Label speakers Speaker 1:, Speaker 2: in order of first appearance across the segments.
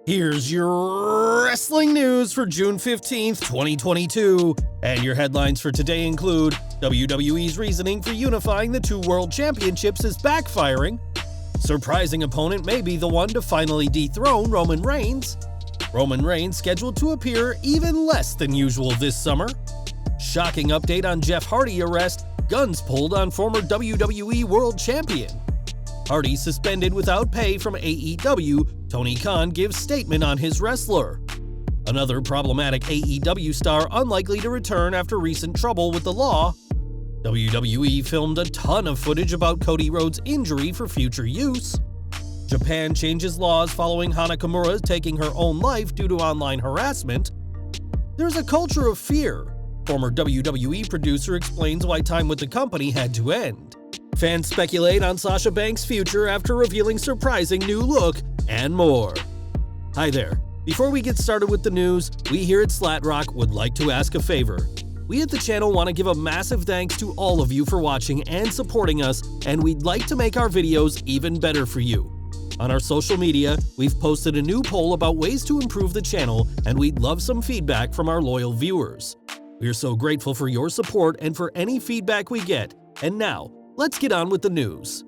Speaker 1: Here's your wrestling news for June 15th, 2022, and your headlines for today include WWE's reasoning for unifying the two world championships is backfiring, surprising opponent may be the one to finally dethrone Roman Reigns scheduled to appear even less than usual this summer, shocking update on Jeff Hardy arrest, guns pulled on former WWE World Champion, Hardy suspended without pay from AEW, Tony Khan gives statement on his wrestler. Another problematic AEW star unlikely to return after recent trouble with the law. WWE filmed a ton of footage about Cody Rhodes' injury for future use. Japan changes laws following Hana Kimura taking her own life due to online harassment. There's a culture of fear. Former WWE producer explains why time with the company had to end. Fans speculate on Sasha Bank's future after revealing surprising new look, and more. Hi there. Before we get started with the news, we here at Slatrock would like to ask a favor. We at the channel want to give a massive thanks to all of you for watching and supporting us, and we'd like to make our videos even better for you. On our social media, we've posted a new poll about ways to improve the channel, and we'd love some feedback from our loyal viewers. We're so grateful for your support and for any feedback we get. And now, let's get on with the news.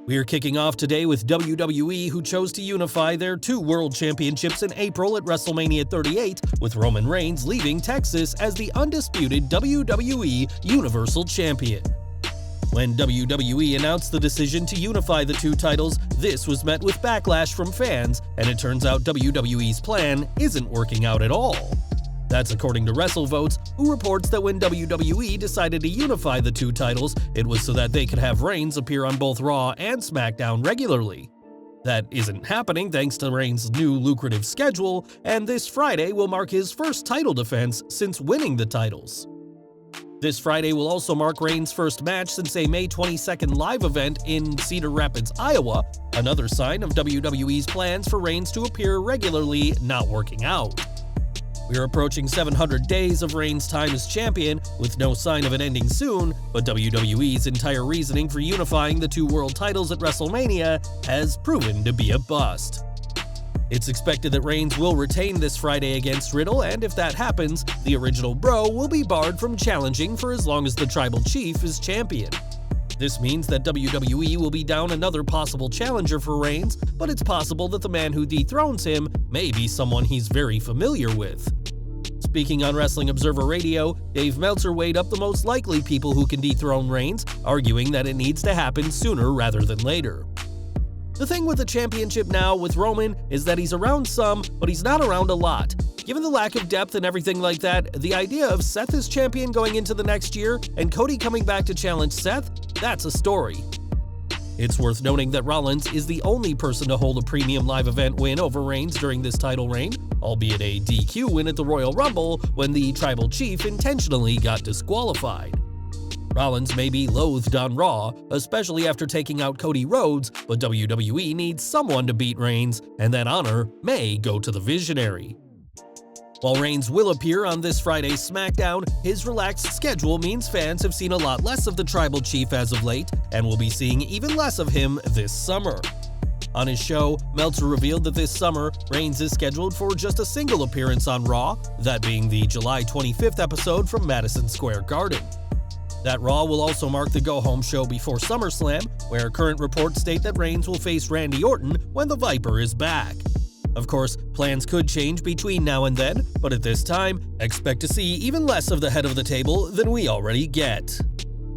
Speaker 1: We're kicking off today with WWE, who chose to unify their two world championships in April at WrestleMania 38, with Roman Reigns leaving Texas as the undisputed WWE Universal Champion. When WWE announced the decision to unify the two titles, this was met with backlash from fans, and it turns out WWE's plan isn't working out at all. That's according to WrestleVotes, who reports that when WWE decided to unify the two titles, it was so that they could have Reigns appear on both Raw and SmackDown regularly. That isn't happening thanks to Reigns' new lucrative schedule, and this Friday will mark his first title defense since winning the titles. This Friday will also mark Reigns' first match since a May 22nd live event in Cedar Rapids, Iowa, another sign of WWE's plans for Reigns to appear regularly not working out. We're approaching 700 days of Reigns' time as champion, with no sign of it ending soon, but WWE's entire reasoning for unifying the two world titles at WrestleMania has proven to be a bust. It's expected that Reigns will retain this Friday against Riddle, and if that happens, the original Bro will be barred from challenging for as long as the Tribal Chief is champion. This means that WWE will be down another possible challenger for Reigns, but it's possible that the man who dethrones him may be someone he's very familiar with. Speaking on Wrestling Observer Radio, Dave Meltzer weighed up the most likely people who can dethrone Reigns, arguing that it needs to happen sooner rather than later. The thing with the championship now with Roman is that he's around some, but he's not around a lot. Given the lack of depth and everything like that, the idea of Seth as champion going into the next year and Cody coming back to challenge Seth, that's a story. It's worth noting that Rollins is the only person to hold a premium live event win over Reigns during this title reign, albeit a DQ win at the Royal Rumble when the Tribal Chief intentionally got disqualified. Rollins may be loathed on Raw, especially after taking out Cody Rhodes, but WWE needs someone to beat Reigns, and that honor may go to the Visionary. While Reigns will appear on this Friday's SmackDown, his relaxed schedule means fans have seen a lot less of the Tribal Chief as of late, and will be seeing even less of him this summer. On his show, Meltzer revealed that this summer, Reigns is scheduled for just a single appearance on Raw, that being the July 25th episode from Madison Square Garden. That Raw will also mark the go-home show before SummerSlam, where current reports state that Reigns will face Randy Orton when the Viper is back. Of course, plans could change between now and then, but at this time, expect to see even less of the head of the table than we already get.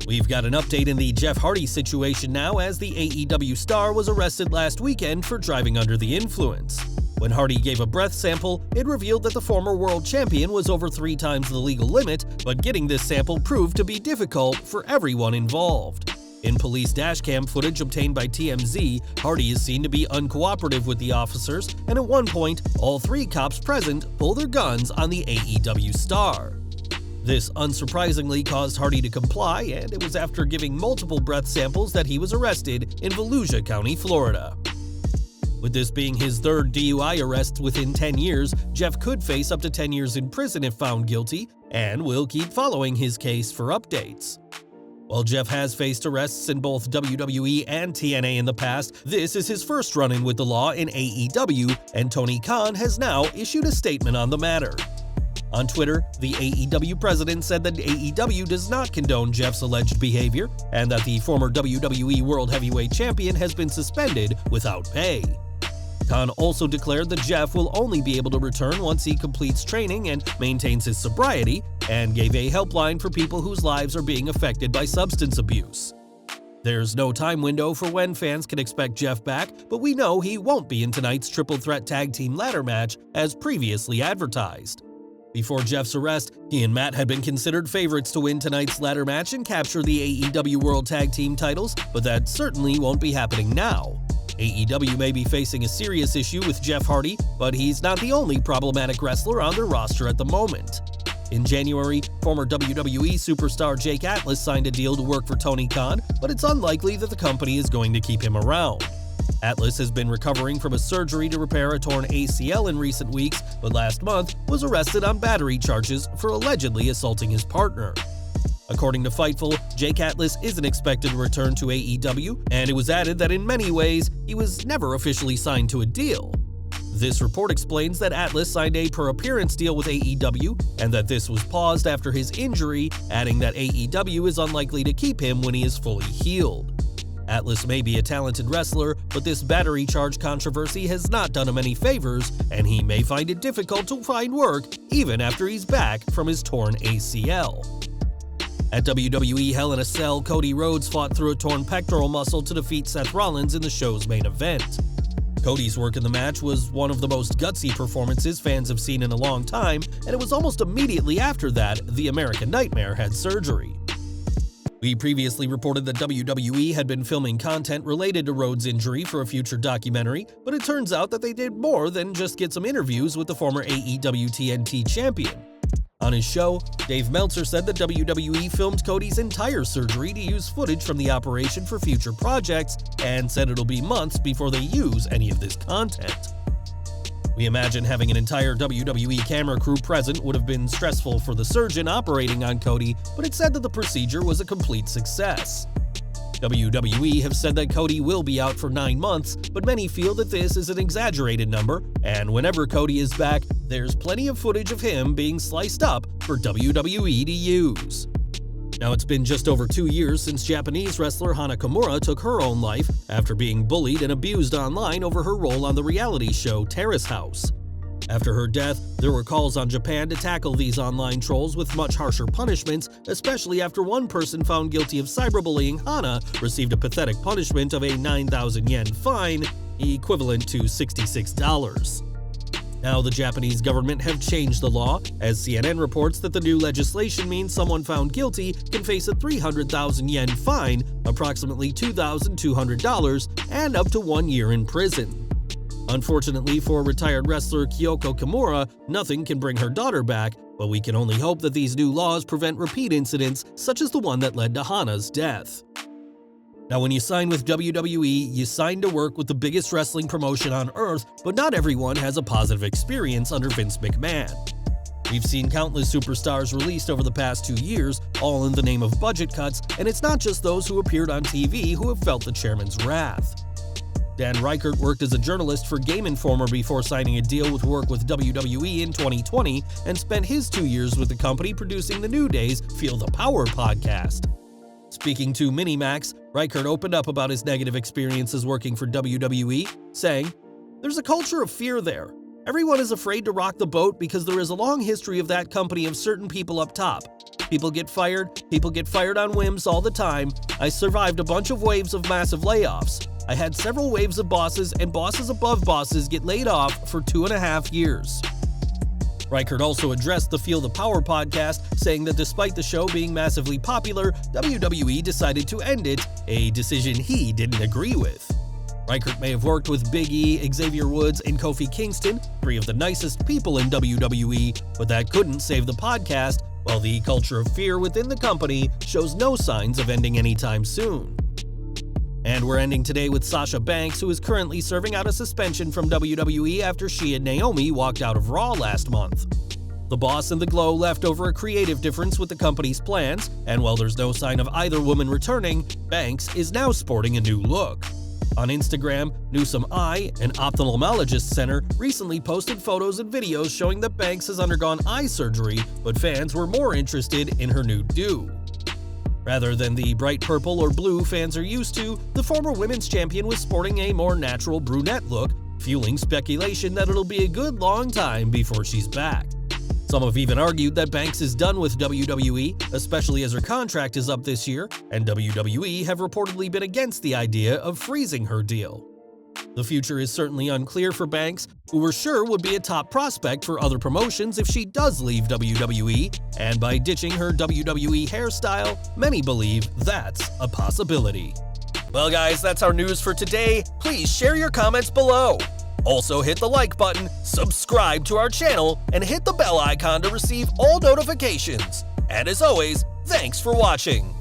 Speaker 1: We've got an update in the Jeff Hardy situation now, as the AEW star was arrested last weekend for driving under the influence. When Hardy gave a breath sample, it revealed that the former world champion was over 3 times the legal limit, but getting this sample proved to be difficult for everyone involved. In police dashcam footage obtained by TMZ, Hardy is seen to be uncooperative with the officers, and at one point, all 3 cops present pull their guns on the AEW star. This unsurprisingly caused Hardy to comply, and it was after giving multiple breath samples that he was arrested in Volusia County, Florida. With this being his 3rd DUI arrest within 10 years, Jeff could face up to 10 years in prison if found guilty, and we'll keep following his case for updates. While Jeff has faced arrests in both WWE and TNA in the past, this is his first run-in with the law in AEW, and Tony Khan has now issued a statement on the matter. On Twitter, the AEW president said that AEW does not condone Jeff's alleged behavior and that the former WWE World Heavyweight Champion has been suspended without pay. Khan also declared that Jeff will only be able to return once he completes training and maintains his sobriety, and gave a helpline for people whose lives are being affected by substance abuse. There's no time window for when fans can expect Jeff back, but we know he won't be in tonight's Triple Threat Tag Team Ladder match as previously advertised. Before Jeff's arrest, he and Matt had been considered favorites to win tonight's ladder match and capture the AEW World Tag Team titles, but that certainly won't be happening now. AEW may be facing a serious issue with Jeff Hardy, but he's not the only problematic wrestler on their roster at the moment. In January, former WWE superstar Jake Atlas signed a deal to work for Tony Khan, but it's unlikely that the company is going to keep him around. Atlas has been recovering from a surgery to repair a torn ACL in recent weeks, but last month was arrested on battery charges for allegedly assaulting his partner. According to Fightful, Jake Atlas isn't expected to return to AEW, and it was added that in many ways, he was never officially signed to a deal. This report explains that Atlas signed a per-appearance deal with AEW, and that this was paused after his injury, adding that AEW is unlikely to keep him when he is fully healed. Atlas may be a talented wrestler, but this battery charge controversy has not done him any favors, and he may find it difficult to find work even after he's back from his torn ACL. At WWE Hell in a Cell, Cody Rhodes fought through a torn pectoral muscle to defeat Seth Rollins in the show's main event. Cody's work in the match was one of the most gutsy performances fans have seen in a long time, and it was almost immediately after that the American Nightmare had surgery. We previously reported that WWE had been filming content related to Rhodes' injury for a future documentary, but it turns out that they did more than just get some interviews with the former AEW TNT champion. On his show, Dave Meltzer said that WWE filmed Cody's entire surgery to use footage from the operation for future projects, and said it'll be months before they use any of this content. We imagine having an entire WWE camera crew present would have been stressful for the surgeon operating on Cody, but it said that the procedure was a complete success. WWE have said that Cody will be out for 9 months, but many feel that this is an exaggerated number, and whenever Cody is back, there's plenty of footage of him being sliced up for WWE to use. Now, it's been just over 2 years since Japanese wrestler Hana Kimura took her own life after being bullied and abused online over her role on the reality show Terrace House. After her death, there were calls on Japan to tackle these online trolls with much harsher punishments, especially after one person found guilty of cyberbullying Hana received a pathetic punishment of a 9,000 yen fine, equivalent to $66. Now the Japanese government have changed the law, as CNN reports that the new legislation means someone found guilty can face a 300,000 yen fine, approximately $2,200, and up to 1 year in prison. Unfortunately for retired wrestler Kyoko Kimura, nothing can bring her daughter back, but we can only hope that these new laws prevent repeat incidents such as the one that led to Hana's death. Now, when you sign with WWE, you sign to work with the biggest wrestling promotion on earth, but not everyone has a positive experience under Vince McMahon. We've seen countless superstars released over the past 2 years, all in the name of budget cuts, and it's not just those who appeared on TV who have felt the chairman's wrath. Dan Reichert worked as a journalist for Game Informer before signing a deal with work with WWE in 2020, and spent his 2 years with the company producing the New Day's Feel the Power podcast. Speaking to Minimax, Reichert opened up about his negative experiences working for WWE, saying, "There's a culture of fear there. Everyone is afraid to rock the boat because there is a long history of that company of certain people up top. People get fired on whims all the time. I survived a bunch of waves of massive layoffs. I had several waves of bosses and bosses above bosses get laid off for 2.5 years. Reichert also addressed the Feel the Power podcast, saying that despite the show being massively popular, WWE decided to end it, a decision he didn't agree with. Reichert may have worked with Big E, Xavier Woods, and Kofi Kingston, 3 of the nicest people in WWE, but that couldn't save the podcast, while the culture of fear within the company shows no signs of ending anytime soon. And we're ending today with Sasha Banks, who is currently serving out a suspension from WWE after she and Naomi walked out of Raw last month. The Boss and the Glow left over a creative difference with the company's plans, and while there's no sign of either woman returning, Banks is now sporting a new look. On Instagram, Newsome Eye, an ophthalmologist center, recently posted photos and videos showing that Banks has undergone eye surgery, but fans were more interested in her new do. Rather than the bright purple or blue fans are used to, the former women's champion was sporting a more natural brunette look, fueling speculation that it'll be a good long time before she's back. Some have even argued that Banks is done with WWE, especially as her contract is up this year, and WWE have reportedly been against the idea of freezing her deal. The future is certainly unclear for Banks, who we're sure would be a top prospect for other promotions if she does leave WWE, and by ditching her WWE hairstyle, many believe that's a possibility. Well guys, that's our news for today. Please share your comments below. Also hit the like button, subscribe to our channel, and hit the bell icon to receive all notifications. And as always, thanks for watching.